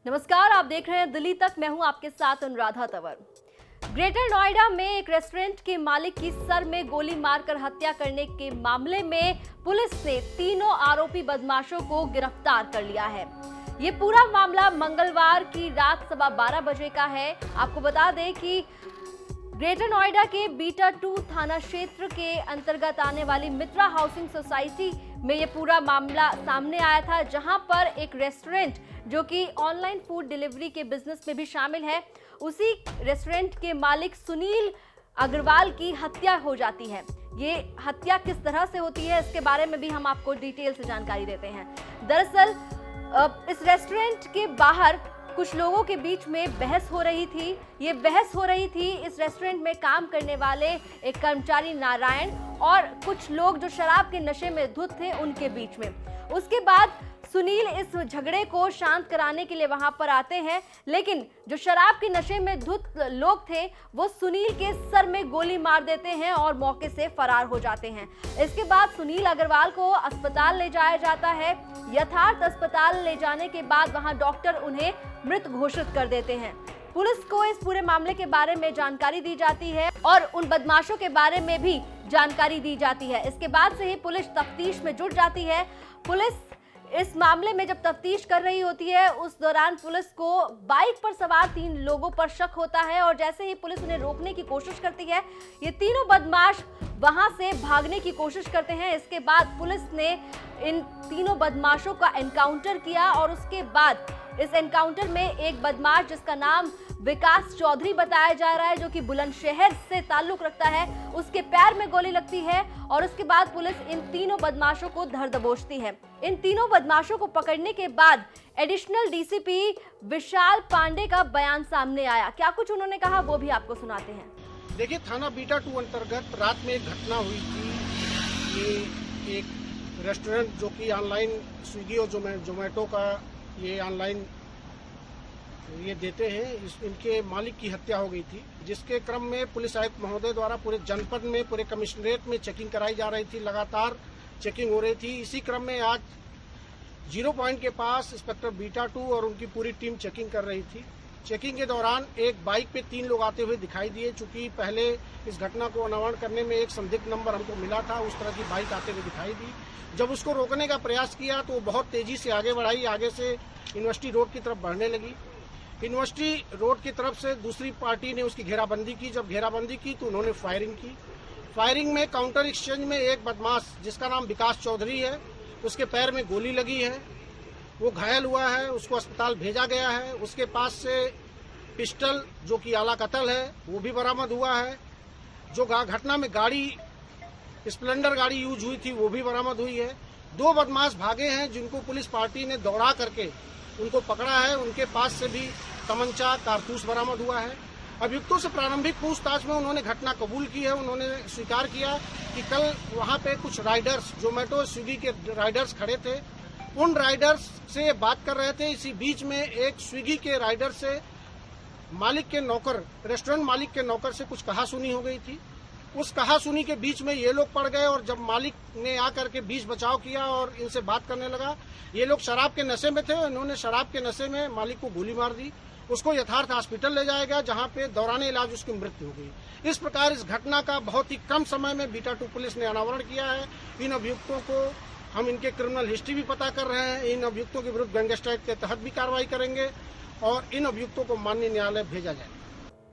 नमस्कार, आप देख रहे हैं दिल्ली तक। मैं हूं आपके साथ अनुराधा तंवर। ग्रेटर नोएडा में एक रेस्टोरेंट के मालिक की सर में गोली मारकर हत्या करने के मामले में पुलिस ने तीनों आरोपी बदमाशों को गिरफ्तार कर लिया है। ये पूरा मामला मंगलवार की रात 12:15 बजे का है। आपको बता दें कि ग्रेटर नोएडा के बीटा 2 थाना क्षेत्र के अंतर्गत आने वाली मित्रा हाउसिंग सोसाइटी में ये पूरा मामला सामने आया था, जहां पर एक रेस्टोरेंट जो कि ऑनलाइन फूड डिलीवरी के बिजनेस में भी शामिल है, उसी रेस्टोरेंट के मालिक सुनील अग्रवाल की हत्या हो जाती है। ये हत्या किस तरह से होती है, इसके बारे में भी हम आपको डिटेल से जानकारी देते हैं। दरअसल इस रेस्टोरेंट के बाहर कुछ लोगों के बीच में बहस हो रही थी। ये बहस हो रही थी इस रेस्टोरेंट में काम करने वाले एक कर्मचारी नारायण और कुछ लोग जो शराब के नशे में धुत थे उनके बीच में। उसके बाद सुनील इस झगड़े को शांत कराने के लिए वहां पर आते हैं, लेकिन जो शराब के नशे में धुत लोग थे वो सुनील के सर में गोली मार देते हैं और मौके से फरार हो जाते हैं। इसके बाद सुनील अग्रवाल को अस्पताल ले जाया जाता है। यथार्थ अस्पताल ले जाने के बाद वहां डॉक्टर उन्हें मृत घोषित कर देते हैं। पुलिस को इस पूरे मामले के बारे में जानकारी दी जाती है और उन बदमाशों के बारे में भी जानकारी दी जाती है। इसके बाद से ही पुलिस तफ्तीश में जुट जाती है। पुलिस इस मामले में जब तफ्तीश कर रही होती है, उस दौरान पुलिस को बाइक पर सवार 3 लोगों पर शक होता है और जैसे ही पुलिस उन्हें रोकने की कोशिश करती है, ये तीनों बदमाश वहां से भागने की कोशिश करते हैं। इसके बाद पुलिस ने इन तीनों बदमाशों का एनकाउंटर किया और उसके बाद इस एनकाउंटर में एक बदमाश जिसका नाम विकास चौधरी बताया जा रहा है, जो कि बुलंदशहर से ताल्लुक रखता है, उसके पैर में गोली लगती है और उसके बाद पुलिस इन तीनों बदमाशों को धर दबोचती है। इन तीनों बदमाशों को पकड़ने के बाद एडिशनल डीसीपी विशाल पांडे का बयान सामने आया। क्या कुछ उन्होंने कहा वो भी आपको सुनाते हैं। देखिए, थाना बीटा 2 अंतर्गत रात में एक घटना हुई थी कि एक रेस्टोरेंट जो कि ऑनलाइन स्विगी और जोमेटो का ये ऑनलाइन ये देते हैं, इनके मालिक की हत्या हो गई थी, जिसके क्रम में पुलिस आयुक्त महोदय द्वारा पूरे जनपद में, पूरे कमिश्नरेट में चेकिंग कराई जा रही थी। लगातार चेकिंग हो रही थी। इसी क्रम में आज 0 पॉइंट के पास इंस्पेक्टर बीटा 2 और उनकी पूरी टीम चेकिंग कर रही थी। चेकिंग के दौरान एक बाइक पे 3 लोग आते हुए दिखाई दिए। चूंकि पहले इस घटना को अनावरण करने में एक संदिग्ध नंबर हमको मिला था, उस तरह की बाइक आते हुए दिखाई दी। जब उसको रोकने का प्रयास किया तो वो बहुत तेजी से आगे बढ़ाई, आगे से यूनिवर्सिटी रोड की तरफ बढ़ने लगी। यूनिवर्सिटी रोड की तरफ से दूसरी पार्टी ने उसकी घेराबंदी की। जब घेराबंदी की तो उन्होंने फायरिंग की। फायरिंग में काउंटर एक्सचेंज में एक बदमाश जिसका नाम विकास चौधरी है, उसके पैर में गोली लगी है, वो घायल हुआ है, उसको अस्पताल भेजा गया है। उसके पास से पिस्टल जो कि आला कत्ल है वो भी बरामद हुआ है। जो घटना में गाड़ी स्प्लेंडर गाड़ी यूज हुई थी वो भी बरामद हुई है। 2 बदमाश भागे हैं जिनको पुलिस पार्टी ने दौड़ा करके उनको पकड़ा है। उनके पास से भी तमंचा, कारतूस बरामद हुआ है। अभियुक्तों से प्रारंभिक पूछताछ में उन्होंने घटना कबूल की है। उन्होंने स्वीकार किया कि कल वहां पे कुछ राइडर्स, जोमेटो स्विगी के राइडर्स खड़े थे, उन राइडर्स से बात कर रहे थे। इसी बीच में एक स्विगी के राइडर से मालिक के नौकर, रेस्टोरेंट मालिक के नौकर से कुछ कहासुनी हो गई थी। उस कहासुनी के बीच में ये लोग पड़ गए और जब मालिक ने आकर के बीच बचाव किया और इनसे बात करने लगा, ये लोग शराब के नशे में थे। इन्होंने शराब के नशे में मालिक को गोली मार दी। उसको यथार्थ हॉस्पिटल ले जाया गया, जहां पे दौरान इलाज उसकी मृत्यु हो गई। इस प्रकार इस घटना का बहुत ही कम समय में बीटा 2 पुलिस ने अनावरण किया है। इन अभियुक्तों को हम इनके क्रिमिनल हिस्ट्री भी पता कर रहे हैं। इन अभियुक्तों के विरुद्ध गैंगस्टर एक्ट के तहत भी कार्रवाई करेंगे और इन अभियुक्तों को माननीय न्यायालय भेजा जाएगा।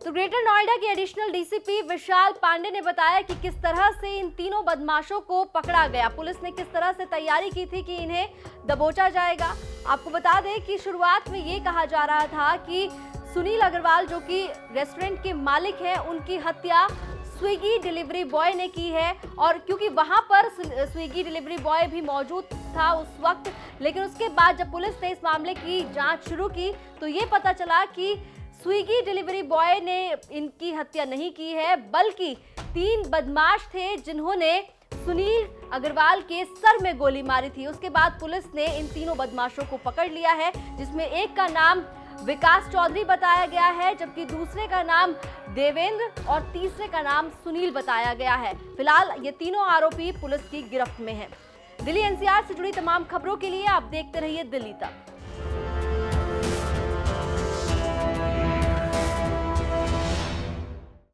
तो ग्रेटर नोएडा के एडिशनल डीसीपी विशाल पांडे ने बताया कि किस तरह से इन तीनों बदमाशों को पकड़ा गया। पुलिस ने किस तरह से तैयारी की थी कि इन्हें दबोचा जाएगा। आपको बता दें कि शुरुआत में ये कहा जा रहा था कि सुनील अग्रवाल जो कि रेस्टोरेंट के मालिक हैं, उनकी हत्या स्विगी डिलीवरी बॉय ने की है। और क्योंकि वहां पर स्विगी डिलीवरी बॉय भी मौजूद था उस वक्त, लेकिन उसके बाद जब पुलिस ने इस मामले की जांच शुरू की तो ये पता चला कि स्विगी डिलीवरी बॉय ने इनकी हत्या नहीं की है, बल्कि 3 बदमाश थे जिन्होंने सुनील अग्रवाल के सर में गोली मारी थी। उसके बाद पुलिस ने इन तीनों बदमाशों को पकड़ लिया है, जिसमें एक का नाम विकास चौधरी बताया गया है, जबकि दूसरे का नाम देवेंद्र और तीसरे का नाम सुनील बताया गया है। फिलहाल ये तीनों आरोपी पुलिस की गिरफ्त में हैं। दिल्ली एनसीआर से जुड़ी तमाम खबरों के लिए आप देखते रहिए दिल्ली तक।